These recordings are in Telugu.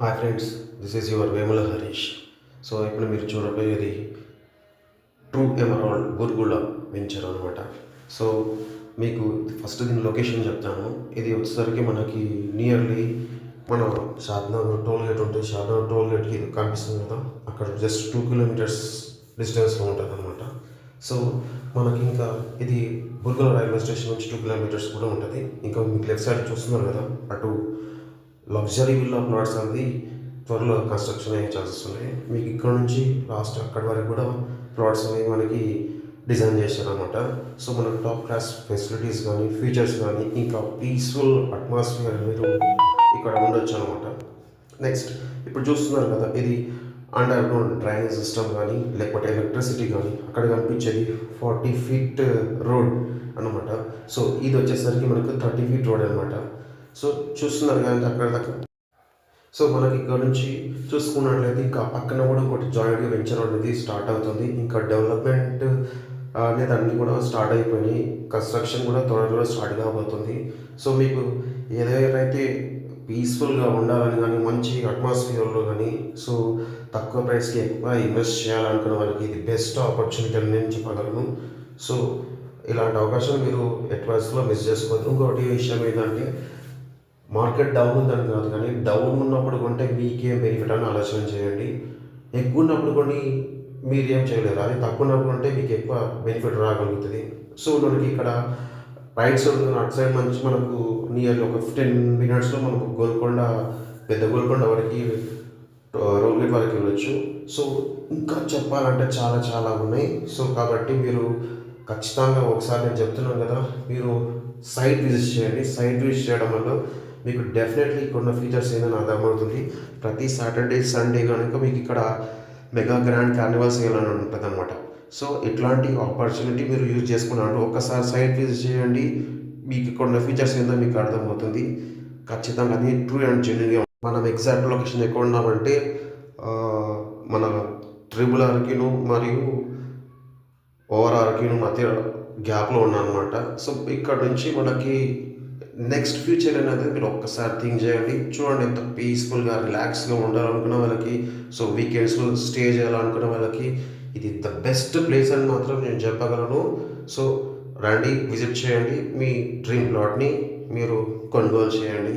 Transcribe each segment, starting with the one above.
Hi friends, this is your Vemula Harish. So ఇప్పుడు మీరు చూడబోయేది ట్రూ ఎమరాల్డ్ బుర్గుల వెంచర్ అనమాట. సో మీకు ఫస్ట్ దీని లొకేషన్ చెప్తాను. ఇది వచ్చేసరికి మనకి నియర్లీ మన షాద్నగర్ టోల్ గేట్ ఉంటే షాద్నగర్ టోల్ గేట్కి కనిపిస్తుంది కదా, అక్కడ జస్ట్ 2 కిలోమీటర్స్ డిస్టెన్స్లో ఉంటుంది అనమాట. సో మనకి ఇంకా ఇది బుర్గుల రైల్వే స్టేషన్ నుంచి 2 కిలోమీటర్స్ కూడా ఉంటుంది. ఇంకా మీకు లెఫ్ట్ సైడ్ చూస్తున్నారు కదా, అటు లగ్జరీ విల్లా ప్లాట్స్ అనేది త్వరలో కన్స్ట్రక్షన్ అయ్యే ఛాన్సెస్ ఉన్నాయి. మీకు ఇక్కడ నుంచి లాస్ట్ అక్కడి వరకు కూడా ప్లాట్స్ అనేవి మనకి డిజైన్ చేశారనమాట. సో మనకు టాప్ క్లాస్ ఫెసిలిటీస్ కానీ ఫీచర్స్ కానీ ఇంకా పీస్ఫుల్ అట్మాస్ఫియర్ మీరు ఇక్కడ ఉండొచ్చు అనమాట. నెక్స్ట్ ఇప్పుడు చూస్తున్నారు కదా, ఇది అండర్ గ్రౌండ్ డ్రైనేజ్ సిస్టమ్ కానీ లేకపోతే ఎలక్ట్రిసిటీ కానీ అక్కడ కనిపించేది 40 ఫీట్ రోడ్ అనమాట. సో ఇది వచ్చేసరికి మనకు 30 ఫీట్ రోడ్ అనమాట. సో చూస్తున్నారు కానీ అక్కడ దాకా. సో మనకి ఇక్కడ నుంచి చూసుకున్నట్లయితే ఇంకా పక్కన కూడా ఒకటి జాయింట్గా వెంచర్ అనేది స్టార్ట్ అవుతుంది. ఇంకా డెవలప్మెంట్ అనేది అన్నీ కూడా స్టార్ట్ అయిపోయినాయి. కన్స్ట్రక్షన్ కూడా త్వరలో స్టార్ట్ కాబోతుంది. సో మీకు ఏదైతే పీస్ఫుల్గా ఉండాలని కానీ మంచి అట్మాస్ఫియర్లో కానీ సో తక్కువ ప్రైస్కి ఎక్కువ ఇన్వెస్ట్ చేయాలనుకున్న వాళ్ళకి ఇది బెస్ట్ ఆపర్చునిటీ అని నేను చెప్పగలను. సో ఇలాంటి అవకాశం మీరు ఎట్ వయసులో మిస్ చేసుకోవద్దు. ఇంకోటి విషయం ఏంటంటే, మార్కెట్ డౌన్ ఉందని కాదు, కానీ డౌన్ ఉన్నప్పుడు కొంటే మీకేం బెనిఫిట్ అని ఆలోచన చేయండి. ఎక్కువ ఉన్నప్పుడు కొన్ని మీరు ఏం చేయలేరు, అది తక్కువ ఉన్నప్పుడు కొంటే మీకు ఎక్కువ బెనిఫిట్ రాగలుగుతుంది. సో మనకి ఇక్కడ రైట్ సైడ్ అటు సైడ్ మంచి మనకు నియర్లీ ఒక 10 మినిట్స్లో మనకు గోల్కొండ, పెద్ద గోల్కొండ వరకు రోల్ గేట్ వరకు వెళ్ళొచ్చు. సో ఇంకా చెప్పాలంటే చాలా చాలా ఉన్నాయి. సో కాబట్టి మీరు ఖచ్చితంగా ఒకసారి నేను చెప్తున్నాను కదా, మీరు సైట్ విజిట్ చేయండి. సైట్ విజిట్ చేయడం వల్ల మీకు డెఫినెట్లీ ఇక్కడ ఫీచర్స్ ఏదైనా అర్థమవుతుంది. ప్రతి సాటర్డే సండే కనుక మీకు ఇక్కడ మెగా గ్రాండ్ కార్నివల్ సేల్ అని ఉంటుంది అనమాట. సో ఇట్లాంటి ఆపర్చునిటీ మీరు యూజ్ చేసుకున్నాడు. ఒక్కసారి సైట్ విజిట్ చేయండి, మీకు ఇక్కడ ఫీచర్స్ ఏందో మీకు అర్థమవుతుంది. ఖచ్చితంగా అది ట్రూ అండ్ జెన్యూన్గా. మనం ఎగ్జాక్ట్ లొకేషన్ ఎక్కడ ఉన్నామంటే మన ట్రిబుల్ ఆర్కిను మరియు ఓఆర్ఆర్కిను మధ్య గ్యాప్లో ఉన్నానమాట. సో ఇక్కడ నుంచి మనకి నెక్స్ట్ ఫ్యూచర్ అనేది మీరు ఒక్కసారి థింక్ చేయండి. చూడండి ఎంత పీస్ఫుల్గా రిలాక్స్గా ఉండాలనుకున్న వాళ్ళకి, సో వీకెండ్స్లో స్టే చేయాలనుకున్న వాళ్ళకి ఇది ద బెస్ట్ ప్లేస్ అని మాత్రం నేను చెప్పగలను. సో రండి, విజిట్ చేయండి, మీ డ్రీమ్ ప్లాట్ని మీరు కొనుగోలు చేయండి.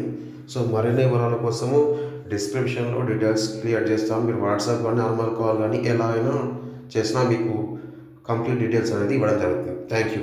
సో మరిన్ని వివరాల కోసము డిస్క్రిప్షన్లో డీటెయిల్స్ క్లియర్ చేస్తాం. మీరు వాట్సాప్ కానీ నార్మల్ కాల్ కానీ ఎలా అయినా చేసినా మీకు కంప్లీట్ డీటెయిల్స్ అనేది ఇవ్వడం జరుగుతుంది. Thank you.